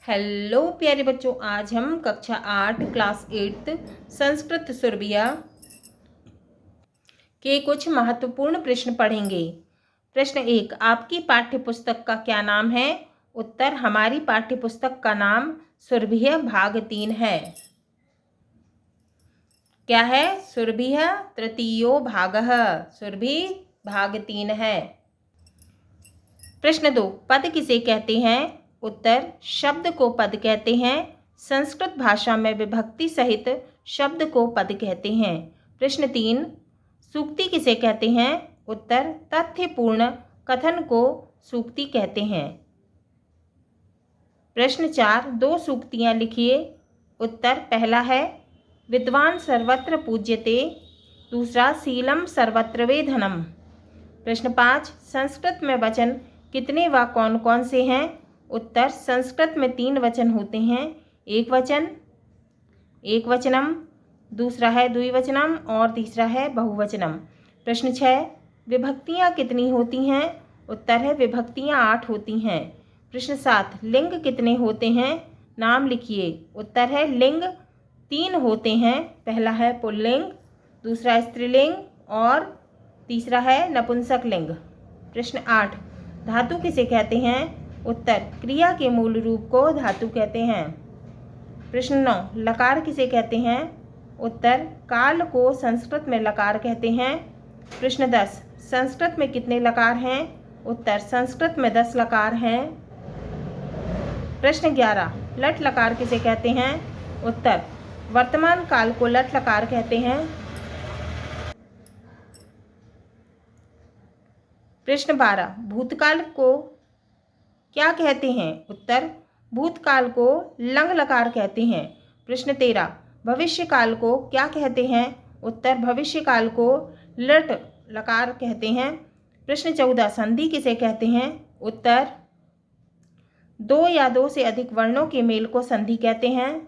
Hello प्यारे बच्चों, आज हम कक्षा 8 क्लास 8 संस्कृत सुरभिया के कुछ महत्वपूर्ण प्रश्न पढ़ेंगे। प्रश्न 1, आपकी पाठ्य पुस्तक का क्या नाम है? उत्तर, हमारी पाठ्य पुस्तक का नाम सुरभिया भाग 3 है। क्या है? सुरभिया तृतीयो भागः, सुरभि भाग 3 है। प्रश्न 2, पद किसे कहते हैं? उत्तर, शब्द को पद कहते हैं। संस्कृत भाषा में विभक्ति सहित शब्द को पद कहते हैं। प्रश्न 3, सूक्ति किसे कहते हैं? उत्तर, तथ्यपूर्ण कथन को सूक्ति कहते हैं। प्रश्न 4, 2 सूक्तियां लिखिए। उत्तर, पहला है विद्वान सर्वत्र पूज्यते, दूसरा शीलम सर्वत्र वेधनम। प्रश्न 5, संस्कृत में वचन कितने व कौन कौन से हैं? उत्तर, संस्कृत में 3 वचन होते हैं, एक वचन, एक वचनम, दूसरा है द्विवचनम और तीसरा है बहुवचनम। प्रश्न 6, विभक्तियाँ कितनी होती हैं? उत्तर है विभक्तियाँ 8 होती हैं। प्रश्न 7, लिंग कितने होते हैं? नाम लिखिए। उत्तर है लिंग 3 होते हैं, पहला है पुल्लिंग, दूसरा स्त्रीलिंग और तीसरा है नपुंसक लिंग। प्रश्न 8, धातु किसे कहते हैं? उत्तर, क्रिया के मूल रूप को धातु कहते हैं। प्रश्न 9, लकार किसे कहते हैं? उत्तर, काल को संस्कृत में लकार कहते हैं। प्रश्न 10, संस्कृत में कितने लकार हैं? उत्तर, संस्कृत में 10 लकार हैं। प्रश्न 11, लट लकार किसे कहते हैं? उत्तर, वर्तमान काल को लट लकार कहते हैं। प्रश्न 12, भूतकाल को क्या कहते हैं? उत्तर, भूतकाल को लंग लकार कहते हैं। प्रश्न 13, भविष्य काल को क्या कहते हैं? उत्तर, भविष्य काल को लट लकार कहते हैं। प्रश्न 14, संधि किसे कहते हैं? उत्तर, 2 या 2 से अधिक वर्णों के मेल को संधि कहते हैं।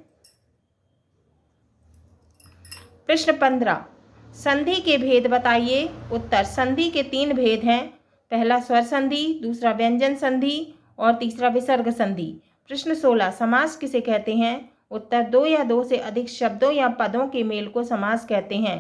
प्रश्न 15, संधि के भेद बताइए। उत्तर, संधि के 3 भेद हैं, पहला स्वर संधि, दूसरा व्यंजन संधि और तीसरा विसर्ग संधि। प्रश्न 16, समास किसे कहते हैं? उत्तर, 2 या 2 से अधिक शब्दों या पदों के मेल को समास कहते हैं।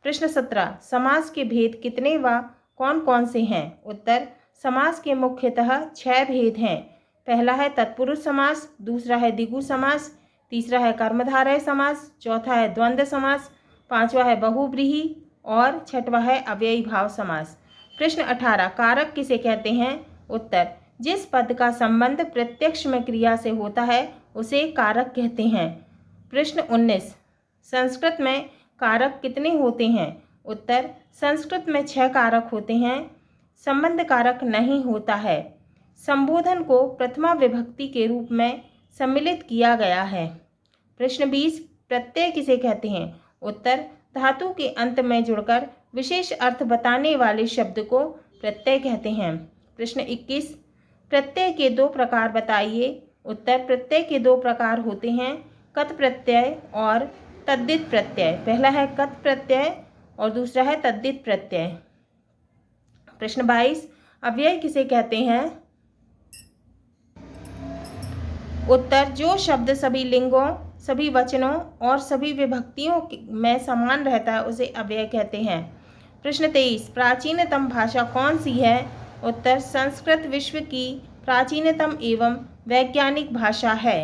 प्रश्न 17, समास के भेद कितने व कौन कौन से हैं? उत्तर, समास के मुख्यतः 6 भेद हैं, पहला है तत्पुरुष समास, दूसरा है द्विगु समास, तीसरा है कर्मधारय समास, चौथा है द्वंद्व समास, पांचवा है बहुव्रीहि और छठवा है अव्ययी भाव समास। प्रश्न 18, कारक किसे कहते हैं? उत्तर, जिस पद का संबंध प्रत्यक्ष में क्रिया से होता है उसे कारक कहते हैं। प्रश्न 19, संस्कृत में कारक कितने होते हैं? उत्तर, संस्कृत में 6 कारक होते हैं, संबंध कारक नहीं होता है। संबोधन को प्रथमा विभक्ति के रूप में सम्मिलित किया गया है। प्रश्न 20, प्रत्यय किसे कहते हैं? उत्तर, धातु के अंत में जुड़कर विशेष अर्थ बताने वाले शब्द को प्रत्यय कहते हैं। प्रश्न 21, प्रत्यय के 2 प्रकार बताइए। उत्तर, प्रत्यय के 2 प्रकार होते हैं, कत प्रत्यय और तद्धित प्रत्यय। पहला है कत प्रत्यय और दूसरा है तद्धित प्रत्यय। प्रश्न 22, अव्यय किसे कहते हैं? उत्तर, जो शब्द सभी लिंगों, सभी वचनों और सभी विभक्तियों में समान रहता है उसे अव्यय कहते हैं। प्रश्न 23, प्राचीनतम भाषा कौन सी है? उत्तर, संस्कृत विश्व की प्राचीनतम एवं वैज्ञानिक भाषा है।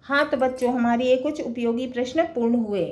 हाँ तो बच्चों, हमारे ये कुछ उपयोगी प्रश्न पूर्ण हुए।